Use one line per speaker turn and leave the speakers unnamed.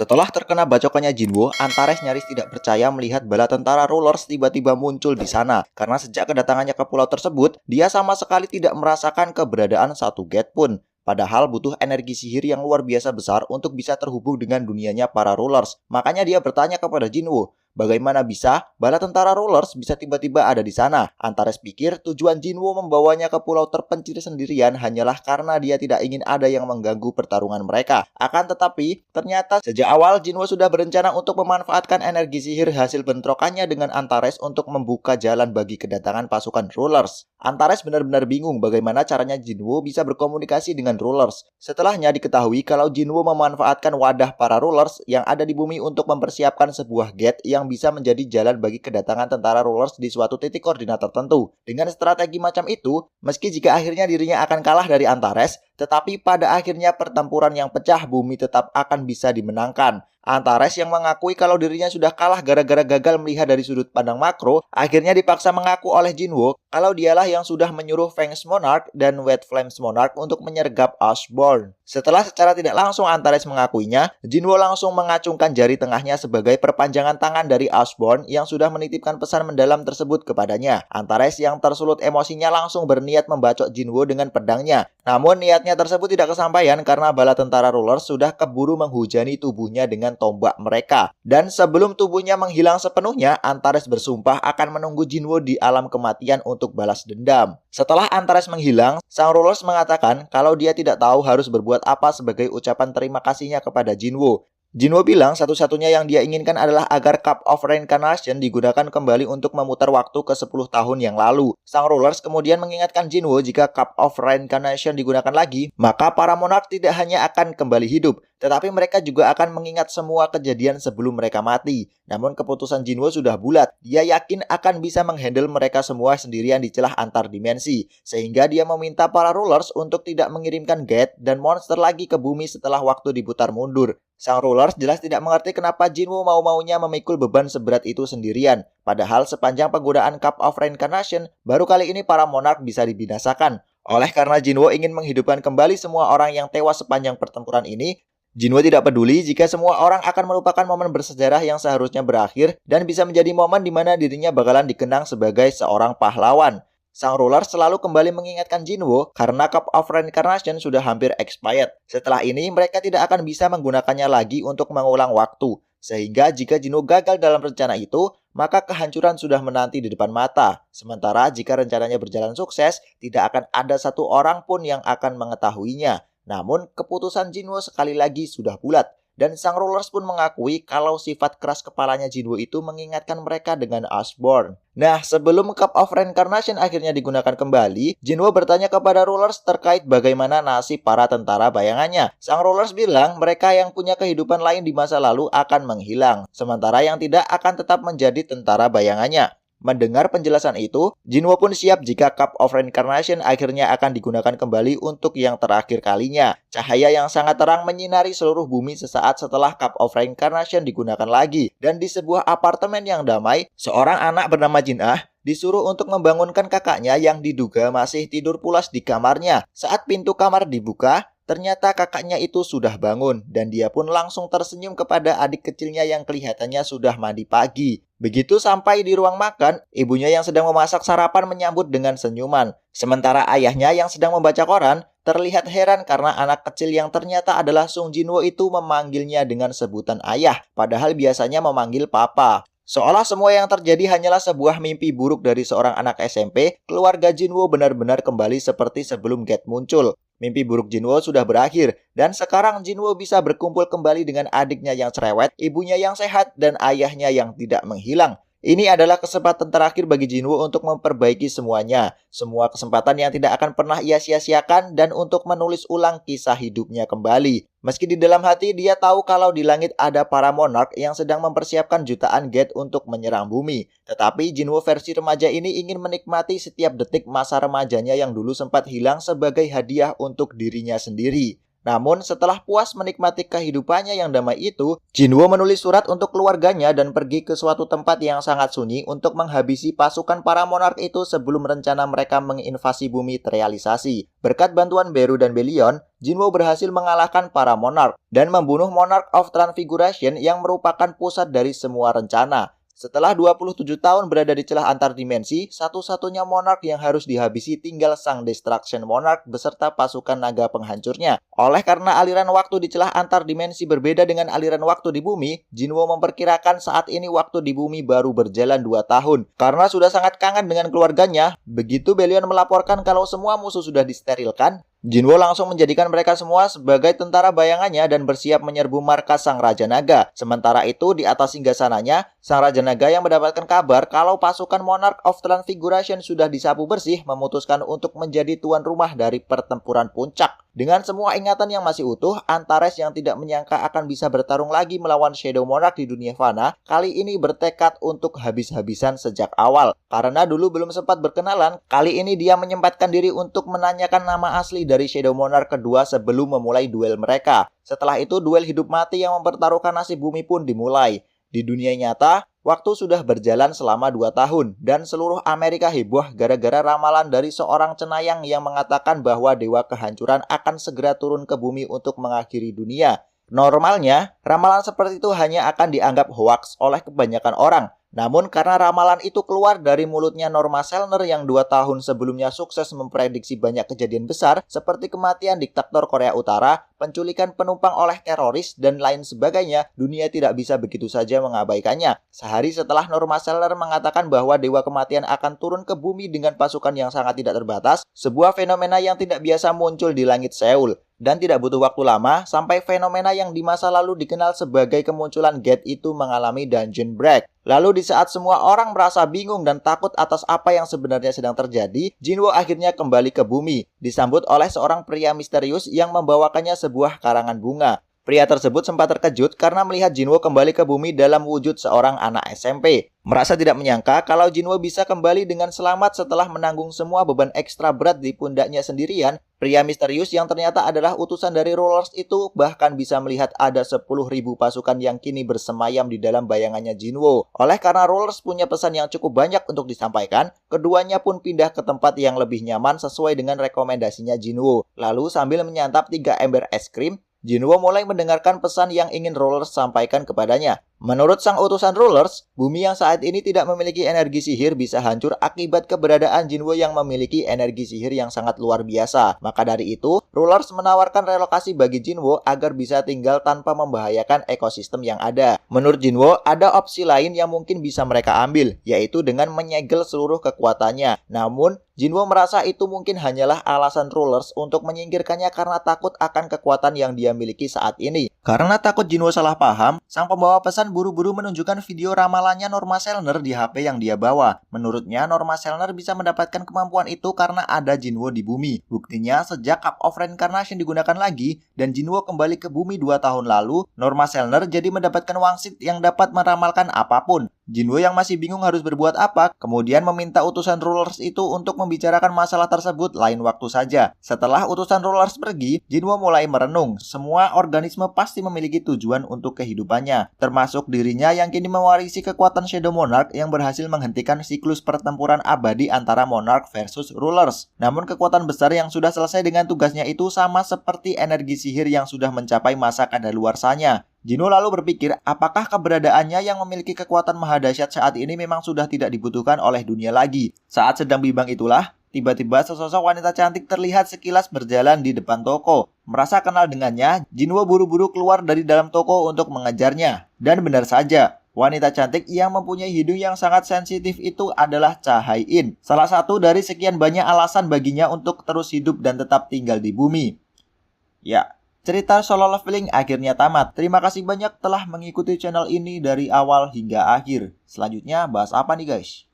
Setelah terkena bacokannya Jinwo, Antares nyaris tidak percaya melihat bala tentara Rulers tiba-tiba muncul di sana. Karena sejak kedatangannya ke pulau tersebut, dia sama sekali tidak merasakan keberadaan satu gate pun. Padahal butuh energi sihir yang luar biasa besar untuk bisa terhubung dengan dunianya para Rulers. Makanya dia bertanya kepada Jinwo, bagaimana bisa bala tentara Rulers bisa tiba-tiba ada di sana? Antares pikir tujuan Jinwo membawanya ke pulau terpencil sendirian hanyalah karena dia tidak ingin ada yang mengganggu pertarungan mereka. Akan tetapi, ternyata sejak awal Jinwo sudah berencana untuk memanfaatkan energi sihir hasil bentrokannya dengan Antares untuk membuka jalan bagi kedatangan pasukan Rulers. Antares benar-benar bingung bagaimana caranya Jinwo bisa berkomunikasi dengan Rulers. Setelahnya diketahui kalau Jinwo memanfaatkan wadah para Rulers yang ada di bumi untuk mempersiapkan sebuah gate yang bisa menjadi jalan bagi kedatangan tentara Rulers di suatu titik koordinat tertentu. Dengan strategi macam itu, meski jika akhirnya dirinya akan kalah dari Antares, tetapi pada akhirnya pertempuran yang pecah bumi tetap akan bisa dimenangkan. Antares yang mengakui kalau dirinya sudah kalah gara-gara gagal melihat dari sudut pandang makro, akhirnya dipaksa mengaku oleh Jinwo kalau dialah yang sudah menyuruh Fangs Monarch dan White Flames Monarch untuk menyergap Ashbourne. Setelah secara tidak langsung Antares mengakuinya, Jinwo langsung mengacungkan jari tengahnya sebagai perpanjangan tangan dari Ashbourne yang sudah menitipkan pesan mendalam tersebut kepadanya. Antares yang tersulut emosinya langsung berniat membacok Jinwo dengan pedangnya. Namun niatnya tersebut tidak kesampaian karena bala tentara Rulers sudah keburu menghujani tubuhnya dengan tombak mereka. Dan sebelum tubuhnya menghilang sepenuhnya, Antares bersumpah akan menunggu Jinwo di alam kematian untuk balas dendam. Setelah Antares menghilang, sang Rulers mengatakan kalau dia tidak tahu harus berbuat apa sebagai ucapan terima kasihnya kepada Jinwo. Jinwo bilang satu-satunya yang dia inginkan adalah agar Cup of Reincarnation digunakan kembali untuk memutar waktu ke 10 tahun yang lalu. Sang Rulers kemudian mengingatkan Jinwo jika Cup of Reincarnation digunakan lagi, maka para monark tidak hanya akan kembali hidup, tetapi mereka juga akan mengingat semua kejadian sebelum mereka mati. Namun keputusan Jinwo sudah bulat, dia yakin akan bisa menghandle mereka semua sendirian di celah antar dimensi, sehingga dia meminta para Rulers untuk tidak mengirimkan Gate dan monster lagi ke bumi setelah waktu diputar mundur. Sang Rulers jelas tidak mengerti kenapa Jinwo mau-maunya memikul beban seberat itu sendirian. Padahal sepanjang penggunaan Cup of Reincarnation, baru kali ini para monark bisa dibinasakan. Oleh karena Jinwo ingin menghidupkan kembali semua orang yang tewas sepanjang pertempuran ini, Jinwo tidak peduli jika semua orang akan melupakan momen bersejarah yang seharusnya berakhir dan bisa menjadi momen di mana dirinya bakalan dikenang sebagai seorang pahlawan. Sang Ruler selalu kembali mengingatkan Jinwo karena Cup of Reincarnation sudah hampir expired. Setelah ini mereka tidak akan bisa menggunakannya lagi untuk mengulang waktu. Sehingga jika Jinwo gagal dalam rencana itu, maka kehancuran sudah menanti di depan mata. Sementara jika rencananya berjalan sukses, tidak akan ada satu orang pun yang akan mengetahuinya. Namun keputusan Jinwo sekali lagi sudah bulat. Dan sang Rulers pun mengakui kalau sifat keras kepalanya Jinwo itu mengingatkan mereka dengan Ashbourne. Nah, sebelum Cup of Reincarnation akhirnya digunakan kembali, Jinwo bertanya kepada Rulers terkait bagaimana nasib para tentara bayangannya. Sang Rulers bilang mereka yang punya kehidupan lain di masa lalu akan menghilang, sementara yang tidak akan tetap menjadi tentara bayangannya. Mendengar penjelasan itu, Jinwo pun siap jika Cup of Reincarnation akhirnya akan digunakan kembali untuk yang terakhir kalinya. Cahaya yang sangat terang menyinari seluruh bumi sesaat setelah Cup of Reincarnation digunakan lagi. Dan di sebuah apartemen yang damai, seorang anak bernama Jin-ah disuruh untuk membangunkan kakaknya yang diduga masih tidur pulas di kamarnya. Saat pintu kamar dibuka, ternyata kakaknya itu sudah bangun dan dia pun langsung tersenyum kepada adik kecilnya yang kelihatannya sudah mandi pagi. Begitu sampai di ruang makan, ibunya yang sedang memasak sarapan menyambut dengan senyuman. Sementara ayahnya yang sedang membaca koran terlihat heran karena anak kecil yang ternyata adalah Sung Jinwo itu memanggilnya dengan sebutan ayah, padahal biasanya memanggil papa. Seolah semua yang terjadi hanyalah sebuah mimpi buruk dari seorang anak SMP, keluarga Jinwo benar-benar kembali seperti sebelum Gate muncul. Mimpi buruk Jinwo sudah berakhir, dan sekarang Jinwo bisa berkumpul kembali dengan adiknya yang cerewet, ibunya yang sehat, dan ayahnya yang tidak menghilang. Ini adalah kesempatan terakhir bagi Jinwo untuk memperbaiki semuanya. Semua kesempatan yang tidak akan pernah ia sia-siakan dan untuk menulis ulang kisah hidupnya kembali. Meski di dalam hati dia tahu kalau di langit ada para monark yang sedang mempersiapkan jutaan Gate untuk menyerang bumi. Tetapi Jinwo versi remaja ini ingin menikmati setiap detik masa remajanya yang dulu sempat hilang sebagai hadiah untuk dirinya sendiri. Namun setelah puas menikmati kehidupannya yang damai itu, Jinwo menulis surat untuk keluarganya dan pergi ke suatu tempat yang sangat sunyi untuk menghabisi pasukan para monark itu sebelum rencana mereka menginvasi bumi terrealisasi. Berkat bantuan Beru dan Belion, Jinwo berhasil mengalahkan para monark dan membunuh Monarch of Transfiguration yang merupakan pusat dari semua rencana. Setelah 27 tahun berada di celah antar dimensi, satu-satunya monark yang harus dihabisi tinggal sang Destruction Monarch beserta pasukan naga penghancurnya. Oleh karena aliran waktu di celah antar dimensi berbeda dengan aliran waktu di bumi, Jinwo memperkirakan saat ini waktu di bumi baru berjalan 2 tahun. Karena sudah sangat kangen dengan keluarganya, begitu Belion melaporkan kalau semua musuh sudah disterilkan, Jinwo langsung menjadikan mereka semua sebagai tentara bayangannya dan bersiap menyerbu markas Sang Raja Naga. Sementara itu, di atas singgasananya, Sang Raja Naga yang mendapatkan kabar kalau pasukan Monarch of Transfiguration sudah disapu bersih memutuskan untuk menjadi tuan rumah dari pertempuran puncak. Dengan semua ingatan yang masih utuh, Antares yang tidak menyangka akan bisa bertarung lagi melawan Shadow Monarch di dunia fana, kali ini bertekad untuk habis-habisan sejak awal. Karena dulu belum sempat berkenalan, kali ini dia menyempatkan diri untuk menanyakan nama asli dari Shadow Monarch kedua sebelum memulai duel mereka. Setelah itu, duel hidup mati yang mempertaruhkan nasib bumi pun dimulai. Di dunia nyata, waktu sudah berjalan selama 2 tahun dan seluruh Amerika heboh gara-gara ramalan dari seorang cenayang yang mengatakan bahwa dewa kehancuran akan segera turun ke bumi untuk mengakhiri dunia. Normalnya, ramalan seperti itu hanya akan dianggap hoaks oleh kebanyakan orang. Namun karena ramalan itu keluar dari mulutnya Norma Selner yang 2 tahun sebelumnya sukses memprediksi banyak kejadian besar seperti kematian diktator Korea Utara, penculikan penumpang oleh teroris, dan lain sebagainya, dunia tidak bisa begitu saja mengabaikannya. Sehari setelah Norma Selner mengatakan bahwa dewa kematian akan turun ke bumi dengan pasukan yang sangat tidak terbatas, sebuah fenomena yang tidak biasa muncul di langit Seoul. Dan tidak butuh waktu lama sampai fenomena yang di masa lalu dikenal sebagai kemunculan Gate itu mengalami dungeon break. Lalu di saat semua orang merasa bingung dan takut atas apa yang sebenarnya sedang terjadi, Jinwo akhirnya kembali ke bumi, disambut oleh seorang pria misterius yang membawakannya sebuah karangan bunga. Pria tersebut sempat terkejut karena melihat Jinwo kembali ke bumi dalam wujud seorang anak SMP. Merasa tidak menyangka kalau Jinwo bisa kembali dengan selamat setelah menanggung semua beban ekstra berat di pundaknya sendirian, pria misterius yang ternyata adalah utusan dari Rulers itu bahkan bisa melihat ada 10.000 pasukan yang kini bersemayam di dalam bayangannya Jinwo. Oleh karena Rulers punya pesan yang cukup banyak untuk disampaikan, keduanya pun pindah ke tempat yang lebih nyaman sesuai dengan rekomendasinya Jinwo. Lalu sambil menyantap 3 ember es krim, Jinwo mulai mendengarkan pesan yang ingin Rulers sampaikan kepadanya. Menurut sang utusan Rulers, bumi yang saat ini tidak memiliki energi sihir bisa hancur akibat keberadaan Jinwo yang memiliki energi sihir yang sangat luar biasa. Maka dari itu, Rulers menawarkan relokasi bagi Jinwo agar bisa tinggal tanpa membahayakan ekosistem yang ada. Menurut Jinwo, ada opsi lain yang mungkin bisa mereka ambil, yaitu dengan menyegel seluruh kekuatannya. Namun, Jinwo merasa itu mungkin hanyalah alasan Rulers untuk menyingkirkannya karena takut akan kekuatan yang dia miliki saat ini. Karena takut Jinwo salah paham, sang pembawa pesan buru-buru menunjukkan video ramalannya Norma Selner di HP yang dia bawa. Menurutnya, Norma Selner bisa mendapatkan kemampuan itu karena ada Jinwo di bumi. Buktinya, sejak Cup of Reincarnation digunakan lagi dan Jinwo kembali ke bumi 2 tahun lalu, Norma Selner jadi mendapatkan wangsit yang dapat meramalkan apapun. Jinwo yang masih bingung harus berbuat apa, kemudian meminta utusan Rulers itu untuk membicarakan masalah tersebut lain waktu saja. Setelah utusan Rulers pergi, Jinwo mulai merenung. Semua organisme pasti memiliki tujuan untuk kehidupannya, termasuk dirinya yang kini mewarisi kekuatan Shadow Monarch yang berhasil menghentikan siklus pertempuran abadi antara Monarch versus Rulers. Namun kekuatan besar yang sudah selesai dengan tugasnya itu sama seperti energi sihir yang sudah mencapai masa kadaluarsanya. Jinwo lalu berpikir apakah keberadaannya yang memiliki kekuatan maha dahsyat saat ini memang sudah tidak dibutuhkan oleh dunia lagi. Saat sedang bimbang itulah, tiba-tiba sesosok wanita cantik terlihat sekilas berjalan di depan toko. Merasa kenal dengannya, Jinwo buru-buru keluar dari dalam toko untuk mengejarnya. Dan benar saja, wanita cantik yang mempunyai hidung yang sangat sensitif itu adalah Cha Hai-in. Salah satu dari sekian banyak alasan baginya untuk terus hidup dan tetap tinggal di bumi. Ya, cerita Solo Leveling akhirnya tamat. Terima kasih banyak telah mengikuti channel ini dari awal hingga akhir. Selanjutnya bahas apa nih guys?